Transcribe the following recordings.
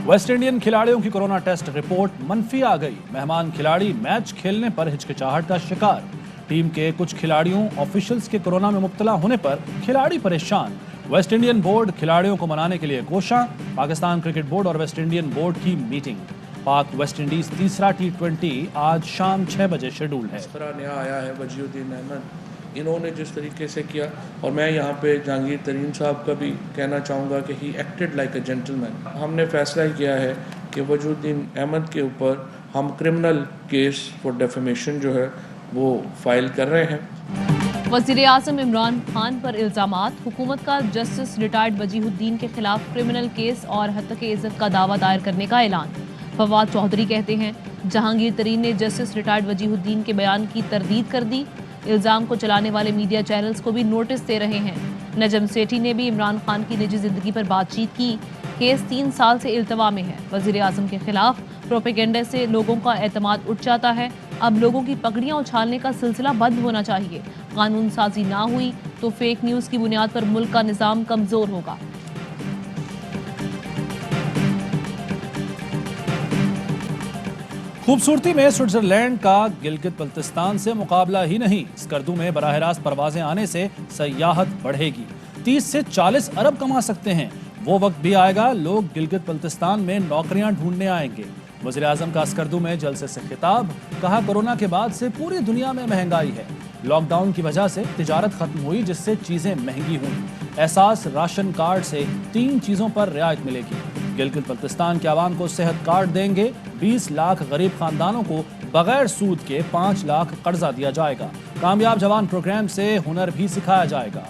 West Indian खिलाड़ियों की corona test report मनफी आ गई। मेहमान खिलाड़ी मैच खेलने पर हिचकिचाहट का शिकार। टीम के कुछ खिलाड़ियों ऑफिशियल्स के कोरोना में मुब्तला होने पर खिलाड़ी परेशान। वेस्ट इंडियन बोर्ड खिलाड़ियों को मनाने के लिए कोशां। पाकिस्तान क्रिकेट बोर्ड और वेस्ट इंडियन बोर्ड की मीटिंग। पाक वेस्ट इंडीज तीसरा T20 आज शाम 6 बजे शेड्यूल है। नया आया है वजीउद्दीन अहमद, इन्होंने जिस तरीके से किया, और मैं यहाँ पे जहांगीर तरीन साहब का भी कहना चाहूँगा कि he acted like a gentleman. हमने फैसला किया है कि वजीउद्दीन अहमद के ऊपर हम क्रिमिनल केस फॉर डेफेमेशन जो है वो फाइल कर रहे हैं। वज़ीर आज़म इमरान खान पर इल्ज़ामात। हुकूमत का जस्टिस रिटायर्ड वजीहुद्दीन के खिलाफ क्रिमिनल केस और हत्या इज़्ज़त का दावा दायर करने का ऐलान। फवाद चौधरी कहते हैं जहांगीर तरीन ने जस्टिस रिटायर्ड वजीहुद्दीन के बयान की तरदीद कर दी। इल्ज़ाम को चलाने वाले मीडिया चैनल्स को भी नोटिस दे रहे हैं। नजम सेठी ने भी इमरान खान की निजी जिंदगी पर बातचीत की। केस 3 साल से इल्तवा में है। वज़ीर आज़म के खिलाफ प्रोपेगेंडा से लोगों का एतमाद उठ जाता है। अब लोगों की पगड़ियां उछालने का सिलसिला बंद होना चाहिए। कानून साजी ना हुई तो फेक न्यूज़ की बुनियाद पर मुल्क का निज़ाम कमज़ोर होगा। खूबसूरती में स्विट्जरलैंड का गिलगित बल्तिस्तान से मुकाबला ही नहीं। स्कर्दू में बराह रास्त परवाजें आने से सयाहत बढ़ेगी। 30 से 40 अरब कमा सकते हैं। वो वक्त भी आएगा लोग गिलगित बल्तिस्तान में नौकरियां ढूंढने आएंगे। वज़ीर आज़म का स्कर्दू में जलसे से खिताब। कहा कोरोना के बाद से पूरी दुनिया में महंगाई है। लॉकडाउन की वजह से तिजारत खत्म हुई जिससे चीजें महंगी हुई। एहसास राशन कार्ड से 3 चीजों पर रियायत मिलेगी। गिलगित बल्तिस्तान के आवाम को सेहत कार्ड देंगे। 20 लाख गरीब खानदानों को बगैर सूद के 5 लाख कर्जा दिया जाएगा। कामयाब जवान प्रोग्राम से हुनर भी सिखाया जाएगा।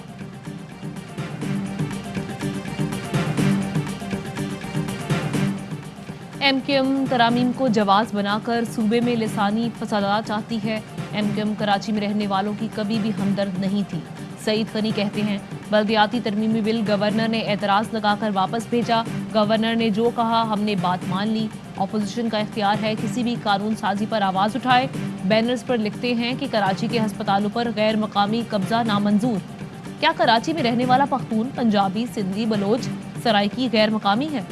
MKM तरामीम को जवाज बनाकर सूबे में लिसानी फसादात चाहती है। MKM कराची में रहने वालों की कभी भी हमदर्द नहीं थी। सईद गनी कहते हैं बल्दियाती तरमीमी बिल गवर्नर ने एतराज़ लगाकर वापस भेजा। गवर्नर ने जो कहा हमने बात मान ली। अपोजिशन का इख्तियार है किसी भी कानून साजी पर आवाज़ उठाए। बैनर्स पर लिखते हैं कि कराची के हस्पतालों पर गैर मकामी कब्जा नामंजूर। क्या कराची में रहने वाला पख्तून, पंजाबी, सिंधी, बलोच, सराइकी गैर मकामी है?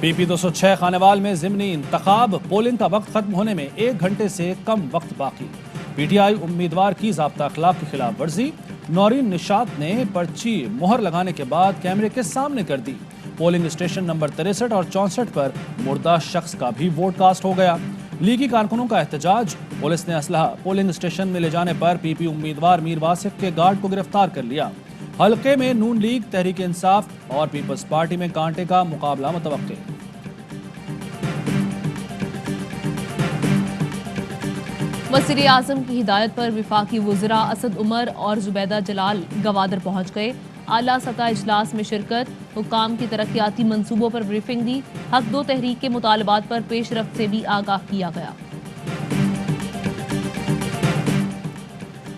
PP 206 खानेवाल में ज़िमनी इंतखाब। पोलिंग का वक्त खत्म होने में 1 घंटे से कम वक्त बाकी। PTI उम्मीदवार की ज़ाब्ता अखलाक की खिलाफ वर्जी। नौरीन निशात ने पर्ची मोहर लगाने के बाद कैमरे के सामने कर दी। पोलिंग स्टेशन नंबर 63 और 64 पर मुर्दा शख्स का भी वोट कास्ट हो गया। लीगी कारकुनों का एहतजाज। पुलिस ने असलहा पोलिंग स्टेशन में ले जाने पर PP उम्मीदवार मीर वासिफ के गार्ड को गिरफ्तार कर लिया। हल्के में नून लीग, तहरीक इंसाफ और पीपल्स पार्टी में कांटे का मुकाबला मुतवक्के। वज़ीर आज़म की हिदायत पर वफाकी वज़रा असद उमर और जुबैदा जलाल गवादर पहुँच गए। आला सतह इजलास में शिरकत। हुक्काम की तरक्याती मंसूबों पर ब्रीफिंग दी। हक दो तहरीक के मुतालबात पर पेशरफ्त से भी आगाह किया गया।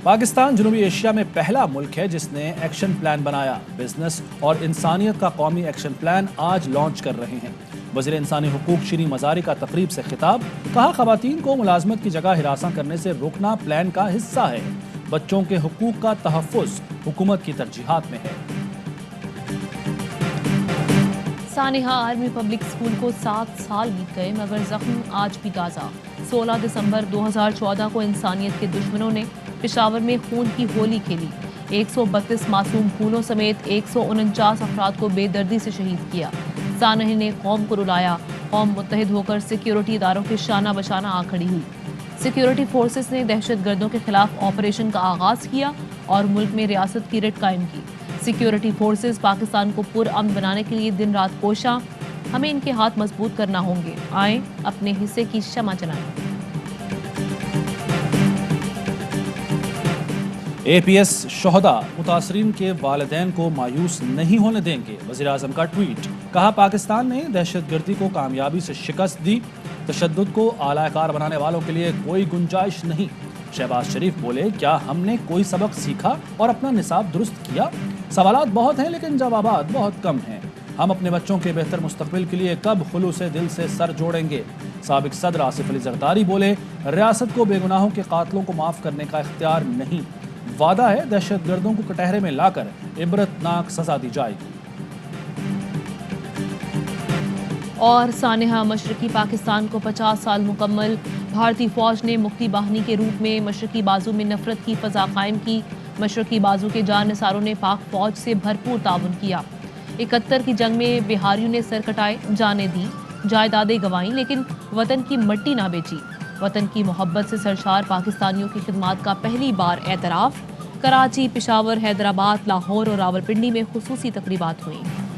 पाकिस्तान जनूबी एशिया में पहला मुल्क है जिसने एक्शन प्लान बनाया। बिजनेस और इंसानियत का कौमी एक्शन प्लान आज लॉन्च कर रहे हैं। वज़ीर इंसानी हुकूक शीरीन मज़ारी का तकरीब से खिताब। कहा ख़वातीन को मुलाजमत की जगह हिरासत करने से रोकना प्लान का हिस्सा है। बच्चों के हुकूक का तहफ़्फ़ुज़ हुकूमत की तरजीहात में है। सानिहा आर्मी पब्लिक स्कूल को 7 साल बीत गए मगर जख्म आज भी ताज़ा। 16 दिसंबर 2014 को इंसानियत के दुश्मनों ने पेशावर में खून की होली खेली। 132 मासूम फूलों समेत 149 अफराद को बेदर्दी से शहीद किया। सानही ने कौम को रुलाया। कौम मुत्तहिद होकर सिक्योरिटी इदारों के शाना बशाना आ खड़ी हुई। सिक्योरिटी फोर्सेस ने दहशत गर्दों के खिलाफ ऑपरेशन का आगाज किया और मुल्क में रियासत की रिट कायम की। सिक्योरिटी फोर्सेस पाकिस्तान को पुरअमन बनाने के लिए दिन रात कोशां। हमें इनके हाथ मजबूत करना होंगे। आए अपने हिस्से की शमा जलाएं। APS शोहदा मुतासरीन के वालिदैन को मायूस नहीं होने देंगे। वज़ीर आज़म का ट्वीट। कहा पाकिस्तान ने दहशतगर्दी को कामयाबी से शिकस्त दी। तशद्दुद को आलाकार बनाने वालों के लिए कोई गुंजाइश नहीं। शहबाज शरीफ बोले क्या हमने कोई सबक सीखा और अपना निसाब दुरुस्त किया? सवालात बहुत हैं लेकिन जवाबात बहुत कम हैं। हम अपने बच्चों के बेहतर मुस्तकबिल के लिए कब खुलूस दिल से सर जोड़ेंगे। साबिक सदर आसिफ अली जरदारी बोले रियासत को बेगुनाहों के कातलों को माफ़ करने का इख्तियार नहीं। وعدہ ہے دہشت گردوں کو کٹہرے میں لا کر عبرتناک سزا دی جائے گی۔ اور سانحہ مشرقی پاکستان کو 50 سال مکمل، بھارتی فوج نے مکتی باہنی کے روپ میں مشرقی بازو میں نفرت کی فضا قائم کی۔ مشرقی بازو کے جان نثاروں نے پاک فوج سے بھرپور تعاون کیا۔ 71 کی جنگ میں بہاریوں نے سر کٹائے، جانیں دی، جائیدادیں گنوائیں، لیکن وطن کی مٹی نہ بیچی۔ وطن کی محبت سے سرشار پاکستانیوں کی خدمات کا پہلی بار اعتراف۔ کراچی، پشاور، حیدرآباد، لاہور اور راولپنڈی میں خصوصی تقریبات ہوئیں۔